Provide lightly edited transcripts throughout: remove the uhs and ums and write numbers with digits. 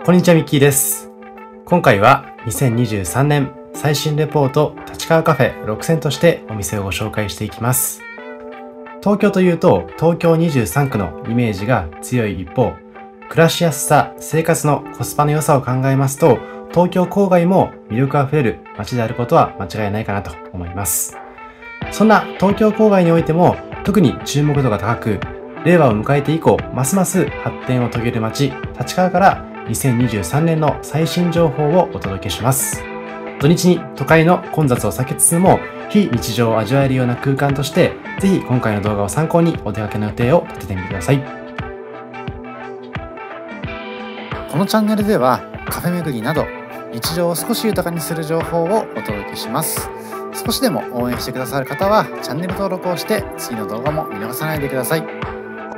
こんにちは、ミッキーです。今回は2023年最新レポート立川カフェ6選としてお店をご紹介していきます。東京というと東京23区のイメージが強い一方、暮らしやすさ、生活のコスパの良さを考えますと、東京郊外も魅力あふれる街であることは間違いないかなと思います。そんな東京郊外においても特に注目度が高く、令和を迎えて以降、ますます発展を遂げる街、立川から2023年の最新情報をお届けします。土日に都会の混雑を避けつつも、非日常を味わえるような空間として、ぜひ今回の動画を参考にお出かけの予定を立ててみてください。このチャンネルではカフェ巡りなど日常を少し豊かにする情報をお届けします。少しでも応援してくださる方はチャンネル登録をして次の動画も見逃さないでください。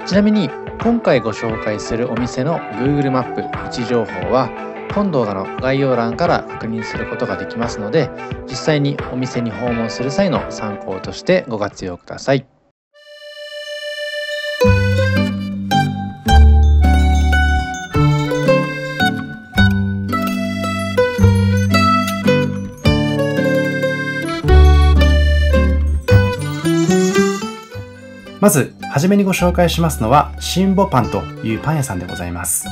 ちなみに今回ご紹介するお店の Google マップ位置情報は本動画の概要欄から確認することができますので、実際にお店に訪問する際の参考としてご活用ください。まず、はじめにご紹介しますのは、シンボパンというパン屋さんでございます。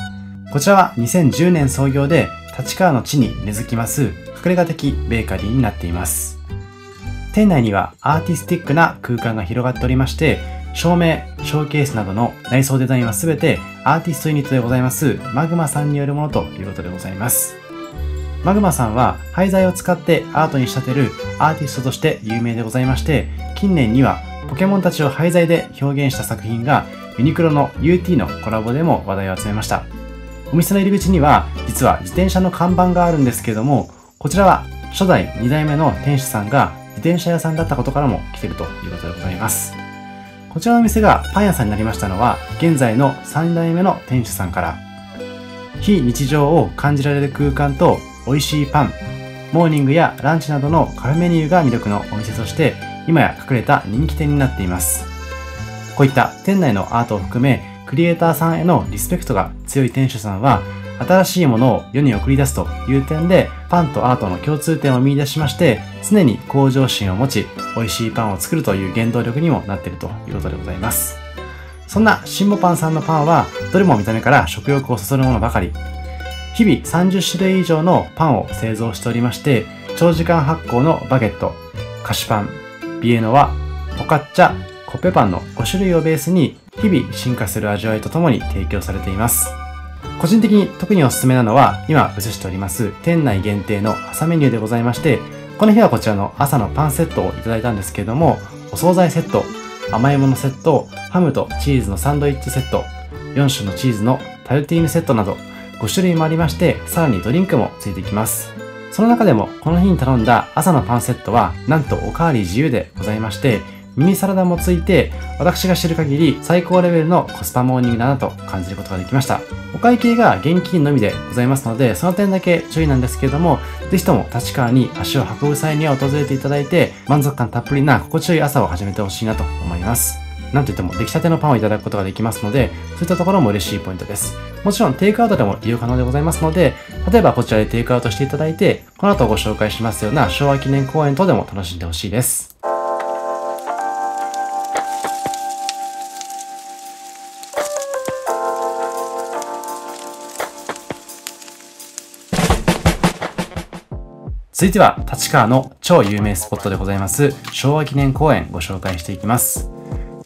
こちらは2010年創業で、立川の地に根付きます隠れ家的ベーカリーになっています。店内にはアーティスティックな空間が広がっておりまして、照明、ショーケースなどの内装デザインはすべてアーティストユニットでございますマグマさんによるものということでございます。マグマさんは廃材を使ってアートに仕立てるアーティストとして有名でございまして、近年にはポケモンたちを廃材で表現した作品がユニクロの UT のコラボでも話題を集めました。お店の入り口には実は自転車の看板があるんですけれども、こちらは初代2代目の店主さんが自転車屋さんだったことからも来ているということでございます。こちらのお店がパン屋さんになりましたのは現在の3代目の店主さんから、非日常を感じられる空間と美味しいパン、モーニングやランチなどのカフェメニューが魅力のお店として今や隠れた人気店になっています。こういった店内のアートを含めクリエイターさんへのリスペクトが強い店主さんは、新しいものを世に送り出すという点でパンとアートの共通点を見出しまして、常に向上心を持ち美味しいパンを作るという原動力にもなっているということでございます。そんなシンボパンさんのパンはどれも見た目から食欲をそそるものばかり。日々30種類以上のパンを製造しておりまして、長時間発酵のバゲット、菓子パン、ビエノワ、フォカッチャ、コッペパンの5種類をベースに日々進化する味わいとともに提供されています。個人的に特におすすめなのは今映しております店内限定の朝メニューでございまして、この日はこちらの朝のパンセットをいただいたんですけれども、お惣菜セット、甘いものセット、ハムとチーズのサンドイッチセット、4種のチーズのタルティーヌセットなど5種類もありまして、さらにドリンクもついてきます。その中でもこの日に頼んだ朝のパンセットはなんとおかわり自由でございまして、ミニサラダもついて、私が知る限り最高レベルのコスパモーニングだなと感じることができました。お会計が現金のみでございますので、その点だけ注意なんですけれども、ぜひとも立川に足を運ぶ際には訪れていただいて、満足感たっぷりな心地よい朝を始めてほしいなと思います。なんといっても出来たてのパンをいただくことができますので、そういったところも嬉しいポイントです。もちろんテイクアウトでも利用可能でございますので、例えばこちらでテイクアウトしていただいて、この後ご紹介しますような昭和記念公園等でも楽しんでほしいです。続いては立川の超有名スポットでございます昭和記念公園ご紹介していきます。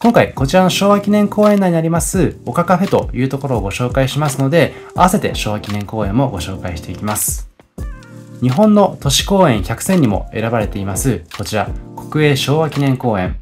今回こちらの昭和記念公園内にあります岡カフェというところをご紹介しますので、合わせて昭和記念公園もご紹介していきます。日本の都市公園100選にも選ばれていますこちら国営昭和記念公園。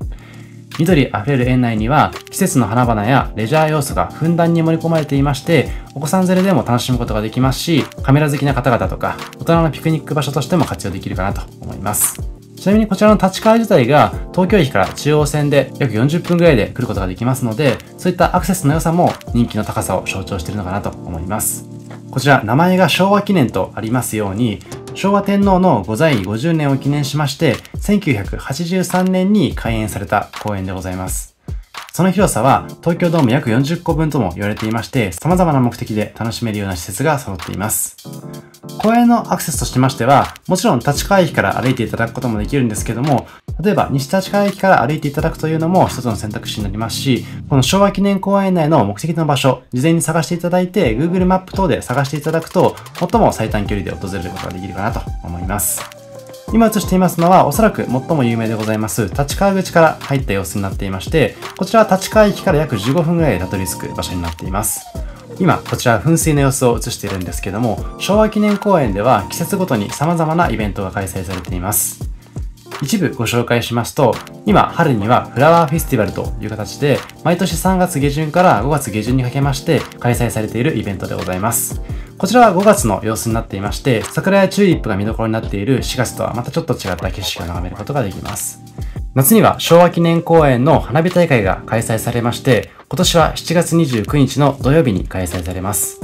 緑あふれる園内には季節の花々やレジャー要素がふんだんに盛り込まれていまして、お子さん連れでも楽しむことができますし、カメラ好きな方々とか大人のピクニック場所としても活用できるかなと思います。ちなみにこちらの立川自体が東京駅から中央線で約40分ぐらいで来ることができますので、そういったアクセスの良さも人気の高さを象徴しているのかなと思います。こちら名前が昭和記念とありますように、昭和天皇の御在位50年を記念しまして、1983年に開園された公園でございます。その広さは東京ドーム約40個分とも言われていまして、様々な目的で楽しめるような施設が揃っています。公園のアクセスとしましては、もちろん立川駅から歩いていただくこともできるんですけども、例えば西立川駅から歩いていただくというのも一つの選択肢になりますし、この昭和記念公園内の目的の場所、事前に探していただいて Google マップ等で探していただくと、最も最短距離で訪れることができるかなと思います。今映していますのはおそらく最も有名でございます立川口から入った様子になっていまして、こちらは立川駅から約15分ぐらいでたどり着く場所になっています。今こちら噴水の様子を映しているんですけども、昭和記念公園では季節ごとに様々なイベントが開催されています。一部ご紹介しますと、今春にはフラワーフェスティバルという形で毎年3月下旬から5月下旬にかけまして開催されているイベントでございます。こちらは5月の様子になっていまして、桜やチューリップが見どころになっている4月とはまたちょっと違った景色を眺めることができます。夏には昭和記念公園の花火大会が開催されまして、今年は7月29日の土曜日に開催されます。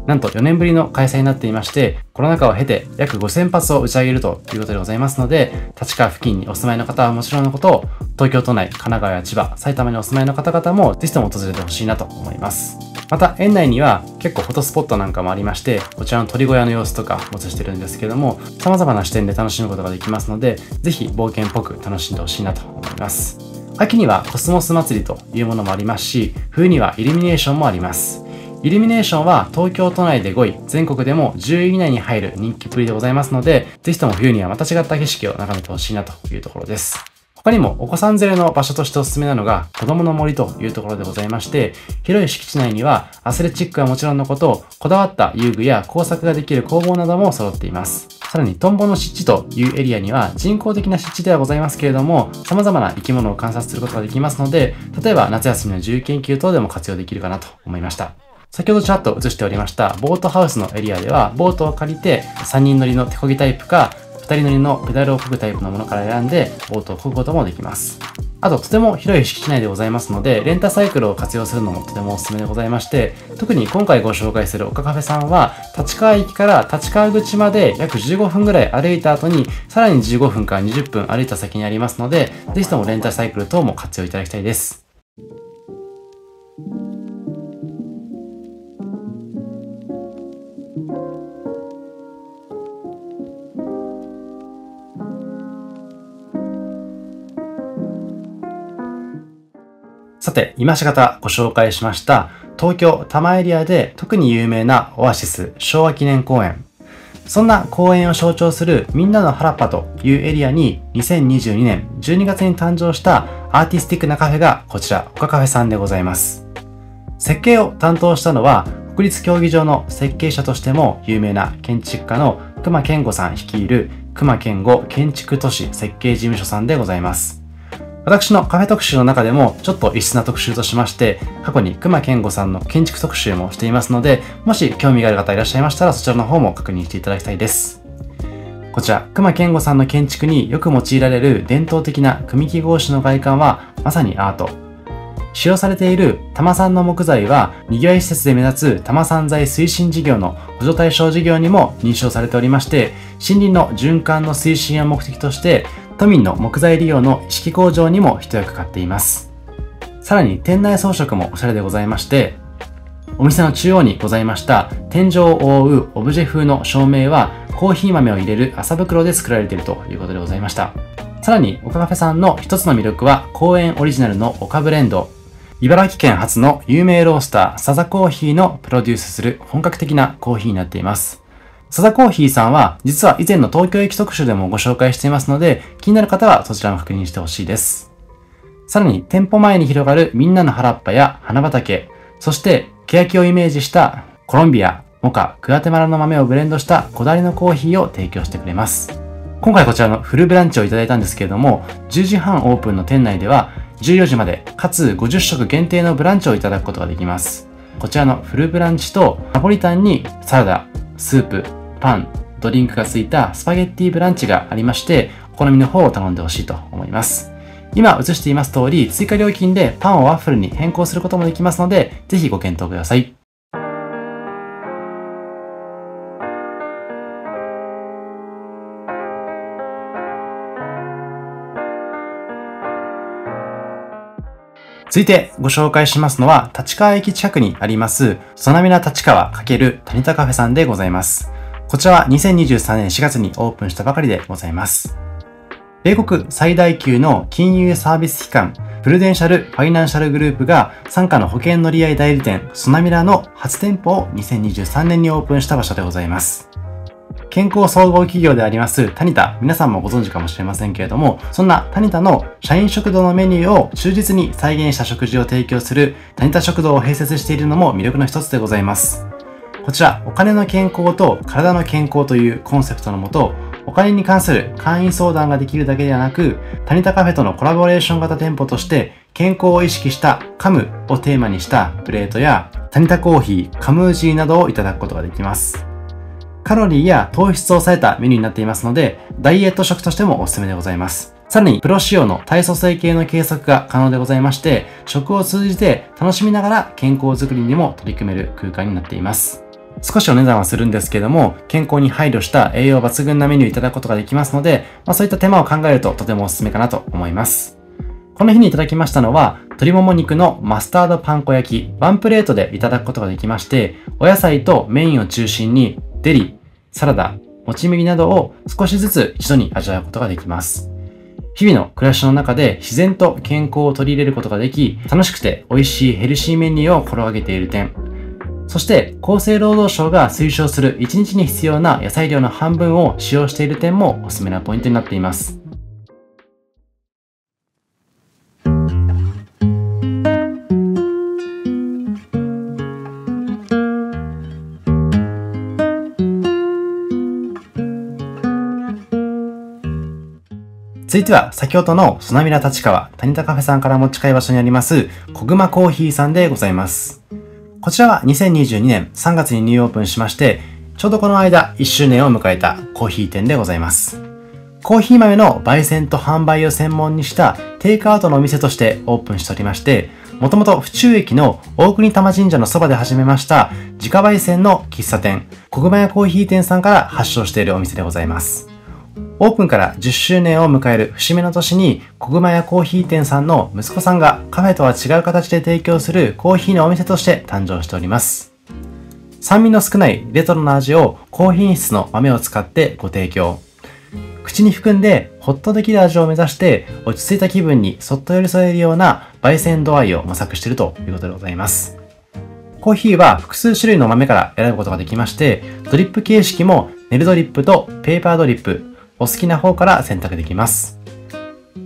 なんと4年ぶりの開催になっていまして、コロナ禍を経て約5000発を打ち上げるということでございますので、立川付近にお住まいの方はもちろんのこと、東京都内、神奈川や千葉、埼玉にお住まいの方々もぜひとも訪れてほしいなと思います。また園内には結構フォトスポットなんかもありまして、こちらの鳥小屋の様子とかお映してるんですけども、様々な視点で楽しむことができますので、ぜひ冒険っぽく楽しんでほしいなと思います。秋にはコスモス祭りというものもありますし、冬にはイルミネーションもあります。イルミネーションは東京都内で5位、全国でも10位以内に入る人気っぷりでございますので、ぜひとも冬にはまた違った景色を眺めてほしいなというところです。他にもお子さん連れの場所としておすすめなのが子供の森というところでございまして、広い敷地内にはアスレチックはもちろんのこと、こだわった遊具や工作ができる工房なども揃っています。さらにトンボの湿地というエリアには人工的な湿地ではございますけれども、様々な生き物を観察することができますので、例えば夏休みの自由研究等でも活用できるかなと思いました。先ほどちらっと映しておりましたボートハウスのエリアでは、ボートを借りて3人乗りの手漕ぎタイプか2人乗りのペダルを漕ぐタイプのものから選んでボートを漕ぐこともできます。あととても広い敷地内でございますので、レンタサイクルを活用するのもとてもおすすめでございまして、特に今回ご紹介する岡カフェさんは立川駅から立川口まで約15分ぐらい歩いた後にさらに15分から20分歩いた先にありますので、ぜひともレンタサイクル等も活用いただきたいです。さて、今しがたご紹介しました東京多摩エリアで特に有名なオアシス昭和記念公園。そんな公園を象徴するみんなの原っぱというエリアに2022年12月に誕生したアーティスティックなカフェがこちら岡カフェさんでございます。設計を担当したのは国立競技場の設計者としても有名な建築家の隈研吾さん率いる隈研吾建築都市設計事務所さんでございます。私のカフェ特集の中でもちょっと異質な特集としまして、過去に隈研吾さんの建築特集もしていますので、もし興味がある方いらっしゃいましたらそちらの方も確認していただきたいです。こちら、隈研吾さんの建築によく用いられる伝統的な組木格子の外観はまさにアート。使用されている多摩産の木材は、にぎわい施設で目立つ多摩産材推進事業の補助対象事業にも認証されておりまして、森林の循環の推進を目的として、都民の木材利用の意識向上にも一役買っています。さらに店内装飾もおしゃれでございまして、お店の中央にございました天井を覆うオブジェ風の照明はコーヒー豆を入れる麻袋で作られているということでございました。さらに岡カフェさんの一つの魅力は公園オリジナルの岡ブレンド。茨城県初の有名ロースターサザコーヒーのプロデュースする本格的なコーヒーになっています。サザコーヒーさんは実は以前の東京駅特集でもご紹介していますので、気になる方はそちらも確認してほしいです。さらに店舗前に広がるみんなの原っぱや花畑、そして欅をイメージしたコロンビア、モカ、グアテマラの豆をブレンドしたこだわりのコーヒーを提供してくれます。今回こちらのフルブランチをいただいたんですけれども、10時半オープンの店内では14時までかつ50食限定のブランチをいただくことができます。こちらのフルブランチとナポリタンにサラダ、スープ、パン、ドリンクがついたスパゲッティブランチがありまして、お好みの方を頼んでほしいと思います。今映しています通り、追加料金でパンをワッフルに変更することもできますので、ぜひご検討ください。続いてご紹介しますのは、立川駅近くにあります、ソナミラ立川×タニタカフェさんでございます。こちらは2023年4月にオープンしたばかりでございます。米国最大級の金融サービス機関、プルデンシャル・ファイナンシャルグループが傘下の保険乗り合い代理店、ソナミラの初店舗を2023年にオープンした場所でございます。健康総合企業でありますタニタ、皆さんもご存知かもしれませんけれども、そんなタニタの社員食堂のメニューを忠実に再現した食事を提供するタニタ食堂を併設しているのも魅力の一つでございます。こちら、お金の健康と体の健康というコンセプトのもと、お金に関する会員相談ができるだけではなく、タニタカフェとのコラボレーション型店舗として、健康を意識したカムをテーマにしたプレートや、タニタコーヒー、カムージーなどをいただくことができます。カロリーや糖質を抑えたメニューになっていますので、ダイエット食としてもおすすめでございます。さらに、プロ仕様の体組成計の計測が可能でございまして、食を通じて楽しみながら健康づくりにも取り組める空間になっています。少しお値段はするんですけれども、健康に配慮した栄養抜群なメニューをいただくことができますので、そういった手間を考えるととてもおすすめかなと思います。この日にいただきましたのは、鶏もも肉のマスタードパン粉焼き、ワンプレートでいただくことができまして、お野菜とメインを中心にデリ、サラダ、もち麦などを少しずつ一度に味わうことができます。日々の暮らしの中で自然と健康を取り入れることができ、楽しくて美味しいヘルシーメニューを心がけている点、そして厚生労働省が推奨する1日に必要な野菜量の半分を使用している点もおすすめなポイントになっています。続いては先ほどのソナミラ立川タニタカフェさんからも近い場所にあります小熊コーヒーさんでございます。こちらは2022年3月にニューオープンしまして、ちょうどこの間1周年を迎えたコーヒー店でございます。コーヒー豆の焙煎と販売を専門にしたテイクアウトのお店としてオープンしておりまして、もともと府中駅の大国玉神社のそばで始めました自家焙煎の喫茶店、小熊屋コーヒー店さんから発祥しているお店でございます。オープンから10周年を迎える節目の年に小熊屋コーヒー店さんの息子さんがカフェとは違う形で提供するコーヒーのお店として誕生しております。酸味の少ないレトロな味を高品質の豆を使ってご提供。口に含んでホッとできる味を目指して落ち着いた気分にそっと寄り添えるような焙煎度合いを模索しているということでございます。コーヒーは複数種類の豆から選ぶことができまして、ドリップ形式もネルドリップとペーパードリップ、お好きな方から選択できます。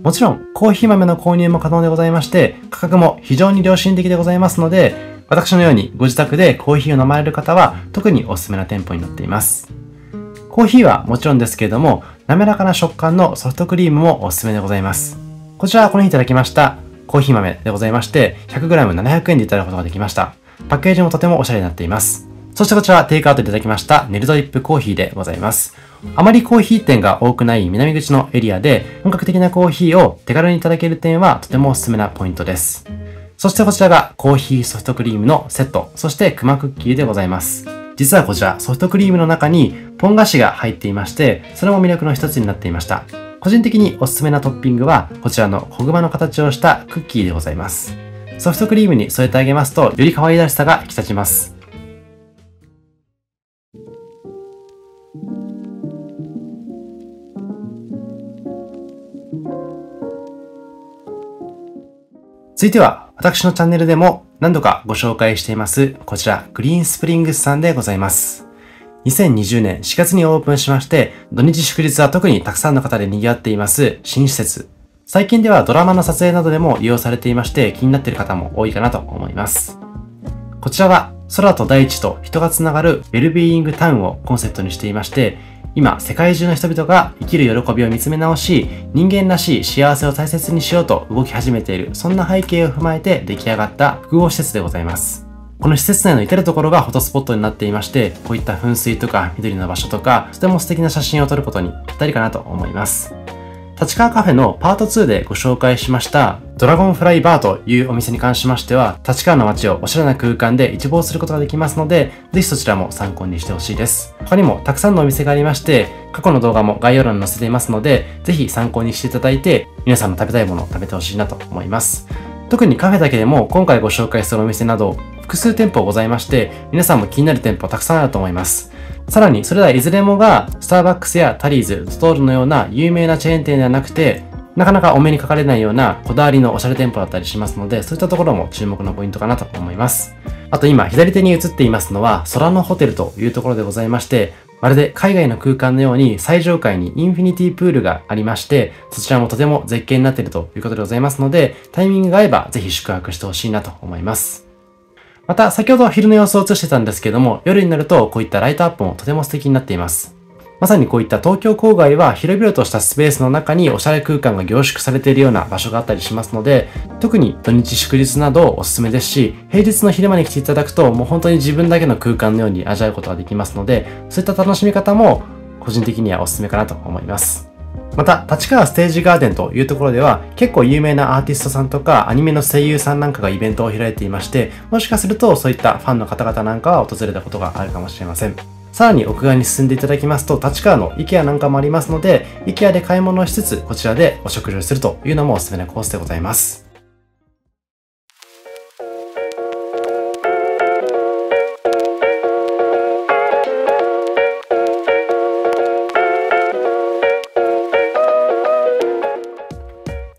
もちろん、コーヒー豆の購入も可能でございまして、価格も非常に良心的でございますので、私のようにご自宅でコーヒーを飲まれる方は特におすすめな店舗になっています。コーヒーはもちろんですけれども、滑らかな食感のソフトクリームもおすすめでございます。こちらはこの日いただきましたコーヒー豆でございまして、100g700 円でいただくことができました。パッケージもとてもおしゃれになっています。そしてこちらはテイクアウトいただきましたネルドリップコーヒーでございます。あまりコーヒー店が多くない南口のエリアで本格的なコーヒーを手軽にいただける点はとてもおすすめなポイントです。そしてこちらがコーヒーソフトクリームのセット、そしてクマクッキーでございます。実はこちらソフトクリームの中にポン菓子が入っていまして、それも魅力の一つになっていました。個人的におすすめなトッピングはこちらの小熊の形をしたクッキーでございます。ソフトクリームに添えてあげますとより可愛らしさが引き立ちます。続いては、私のチャンネルでも何度かご紹介しています、こちら、グリーンスプリングスさんでございます。2020年4月にオープンしまして、土日祝日は特にたくさんの方で賑わっています新施設。最近ではドラマの撮影などでも利用されていまして、気になっている方も多いかなと思います。こちらは、空と大地と人がつながるウェルビーイングタウンをコンセプトにしていまして、今、世界中の人々が生きる喜びを見つめ直し、人間らしい幸せを大切にしようと動き始めている、そんな背景を踏まえて出来上がった複合施設でございます。この施設内の至るところがフォトスポットになっていまして、こういった噴水とか緑の場所とか、とても素敵な写真を撮ることにぴったりかなと思います。立川カフェのパート2でご紹介しましたドラゴンフライバーというお店に関しましては、立川の街をおしゃれな空間で一望することができますので、ぜひそちらも参考にしてほしいです。他にもたくさんのお店がありまして、過去の動画も概要欄に載せていますので、ぜひ参考にしていただいて、皆さんの食べたいものを食べてほしいなと思います。特にカフェだけでも今回ご紹介するお店など複数店舗ございまして、皆さんも気になる店舗たくさんあると思います。さらにそれらいずれもがスターバックスやタリーズ、ドトールのような有名なチェーン店ではなくて、なかなかお目にかかれないようなこだわりのおしゃれ店舗だったりしますので、そういったところも注目のポイントかなと思います。あと今左手に映っていますのは空のホテルというところでございまして、まるで海外の空間のように最上階にインフィニティプールがありまして、そちらもとても絶景になっているということでございますので、タイミングが合えばぜひ宿泊してほしいなと思います。また先ほど昼の様子を映してたんですけども、夜になるとこういったライトアップもとても素敵になっています。まさにこういった東京郊外は広々としたスペースの中におしゃれ空間が凝縮されているような場所があったりしますので、特に土日祝日などおすすめですし、平日の昼間に来ていただくともう本当に自分だけの空間のように味わうことができますので、そういった楽しみ方も個人的にはおすすめかなと思います。また、立川ステージガーデンというところでは結構有名なアーティストさんとかアニメの声優さんなんかがイベントを開いていまして、もしかするとそういったファンの方々なんかは訪れたことがあるかもしれません。さらに奥側に進んでいただきますと、立川の IKEA なんかもありますので、IKEA で買い物をしつつ、こちらでお食事をするというのもおすすめなコースでございます。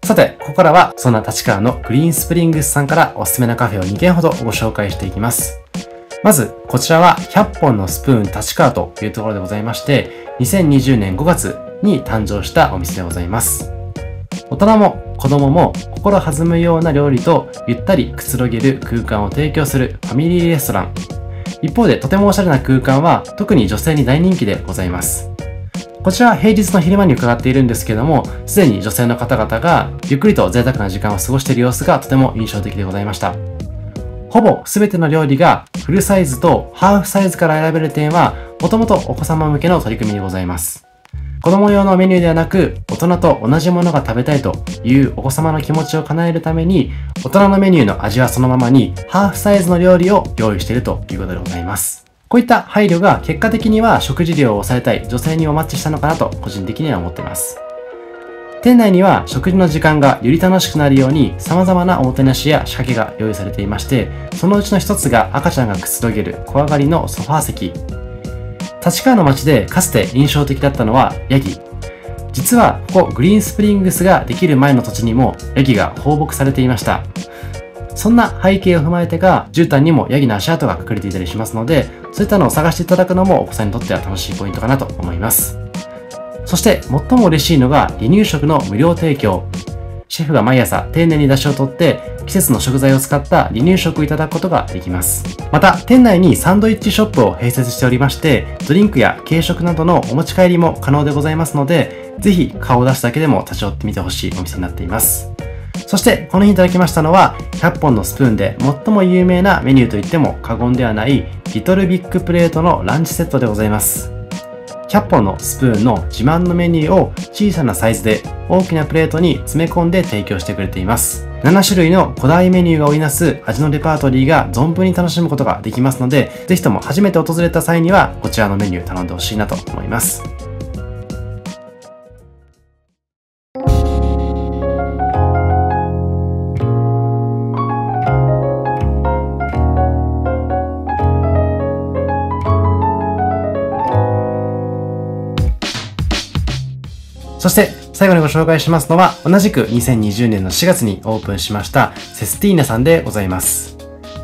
さて、ここからはそんな立川のグリーンスプリングスさんからおすすめなカフェを2軒ほどご紹介していきます。まず、こちらは100本のスプーン立川というところでございまして、2020年5月に誕生したお店でございます。大人も子供も心弾むような料理とゆったりくつろげる空間を提供するファミリーレストラン。一方でとてもおしゃれな空間は特に女性に大人気でございます。こちらは平日の昼間に伺っているんですけども、すでに女性の方々がゆっくりと贅沢な時間を過ごしている様子がとても印象的でございました。ほぼ全ての料理がフルサイズとハーフサイズから選べる点は、もともとお子様向けの取り組みでございます。子供用のメニューではなく、大人と同じものが食べたいというお子様の気持ちを叶えるために、大人のメニューの味はそのままにハーフサイズの料理を用意しているということでございます。こういった配慮が結果的には食事量を抑えたい女性におマッチしたのかなと個人的には思っています。店内には食事の時間がより楽しくなるように様々なおもてなしや仕掛けが用意されていまして、そのうちの一つが赤ちゃんがくつろげる小上がりのソファー席。立川の街でかつて印象的だったのはヤギ。実はここグリーンスプリングスができる前の土地にもヤギが放牧されていました。そんな背景を踏まえてか、絨毯にもヤギの足跡が隠れていたりしますので、そういったのを探していただくのもお子さんにとっては楽しいポイントかなと思います。そして最も嬉しいのが離乳食の無料提供。シェフが毎朝丁寧に出汁を取って季節の食材を使った離乳食をいただくことができます。また店内にサンドイッチショップを併設しておりまして、ドリンクや軽食などのお持ち帰りも可能でございますので、ぜひ顔を出すだけでも立ち寄ってみてほしいお店になっています。そしてこの日いただきましたのは100本のスプーンで最も有名なメニューといっても過言ではないリトルビッグプレートのランチセットでございます。100本のスプーンの自慢のメニューを小さなサイズで大きなプレートに詰め込んで提供してくれています。7種類のこだわりメニューが織りなす味のレパートリーが存分に楽しむことができますので、ぜひとも初めて訪れた際にはこちらのメニュー頼んでほしいなと思います。そして最後にご紹介しますのは、同じく2020年の4月にオープンしましたセスティーナさんでございます。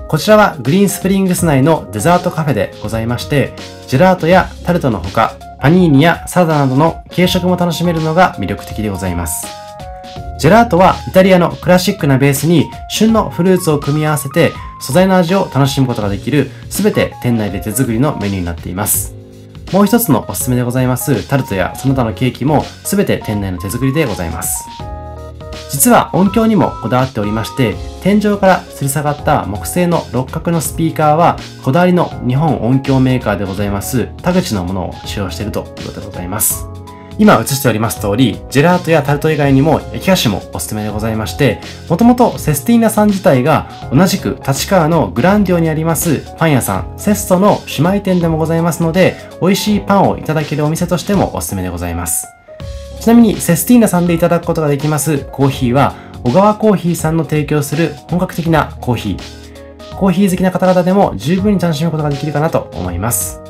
こちらはグリーンスプリングス内のデザートカフェでございまして、ジェラートやタルトのほか、パニーニやサラダなどの軽食も楽しめるのが魅力的でございます。ジェラートはイタリアのクラシックなベースに旬のフルーツを組み合わせて素材の味を楽しむことができる、すべて店内で手作りのメニューになっています。もう一つのおすすめでございますタルトやその他のケーキもすべて店内の手作りでございます。実は音響にもこだわっておりまして、天井から吊り下がった木製の六角のスピーカーはこだわりの日本音響メーカーでございます田口のものを使用しているということでございます。今映しております通り、ジェラートやタルト以外にも焼き菓子もおすすめでございまして、もともとセスティーナさん自体が同じく立川のグランディオにありますパン屋さんセストの姉妹店でもございますので、美味しいパンをいただけるお店としてもおすすめでございます。ちなみにセスティーナさんでいただくことができますコーヒーは、小川コーヒーさんの提供する本格的なコーヒー。コーヒー好きな方々でも十分に楽しむことができるかなと思います。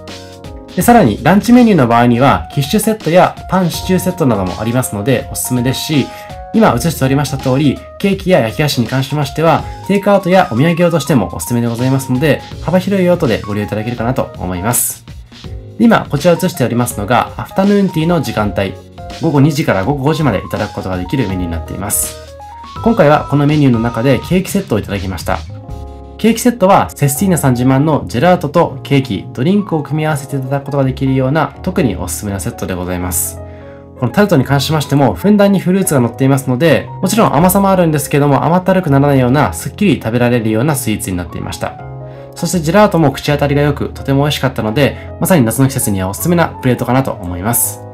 で、さらにランチメニューの場合には、キッシュセットやパンシチューセットなどもありますのでおすすめですし、今映しておりました通り、ケーキや焼き菓子に関しましては、テイクアウトやお土産用としてもおすすめでございますので、幅広い用途でご利用いただけるかなと思います。今、こちら映しておりますのが、アフタヌーンティーの時間帯、午後2時から午後5時までいただくことができるメニューになっています。今回はこのメニューの中でケーキセットをいただきました。ケーキセットはセスティーナさん自慢のジェラートとケーキ、ドリンクを組み合わせていただくことができるような特におすすめなセットでございます。このタルトに関しましても、ふんだんにフルーツが乗っていますので、もちろん甘さもあるんですけども、甘ったるくならないような、すっきり食べられるようなスイーツになっていました。そしてジェラートも口当たりが良く、とても美味しかったので、まさに夏の季節にはおすすめなプレートかなと思います。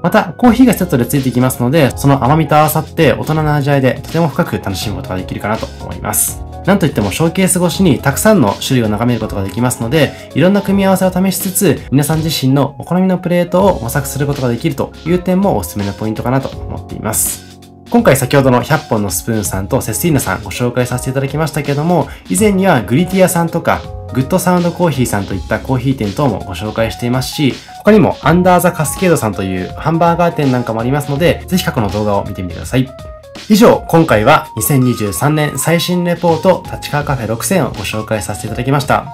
また、コーヒーがセットでついてきますので、その甘みと合わさって大人な味わいでとても深く楽しむことができるかなと思います。なんといってもショーケース越しにたくさんの種類を眺めることができますので、いろんな組み合わせを試しつつ、皆さん自身のお好みのプレートを模索することができるという点もおすすめのポイントかなと思っています。今回先ほどの100本のスプーンさんとセスティーナさんご紹介させていただきましたけども、以前にはグリティアさんとかグッドサウンドコーヒーさんといったコーヒー店等もご紹介していますし、他にもアンダーザカスケードさんというハンバーガー店なんかもありますので、ぜひ過去の動画を見てみてください。以上、今回は2023年最新レポート立川カフェ6000をご紹介させていただきました。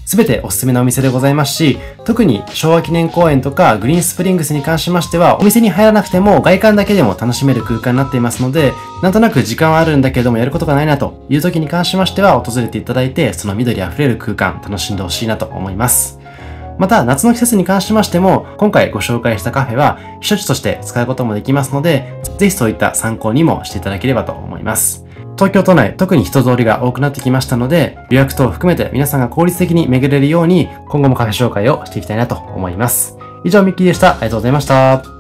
すべておすすめのお店でございますし、特に昭和記念公園とかグリーンスプリングスに関しましては、お店に入らなくても外観だけでも楽しめる空間になっていますので、なんとなく時間はあるんだけどもやることがないなという時に関しましては、訪れていただいて、その緑あふれる空間楽しんでほしいなと思います。また、夏の季節に関しましても、今回ご紹介したカフェは、避暑地として使うこともできますので、ぜひそういった参考にもしていただければと思います。東京都内、特に人通りが多くなってきましたので、予約等を含めて皆さんが効率的に巡れるように、今後もカフェ紹介をしていきたいなと思います。以上、ミッキーでした。ありがとうございました。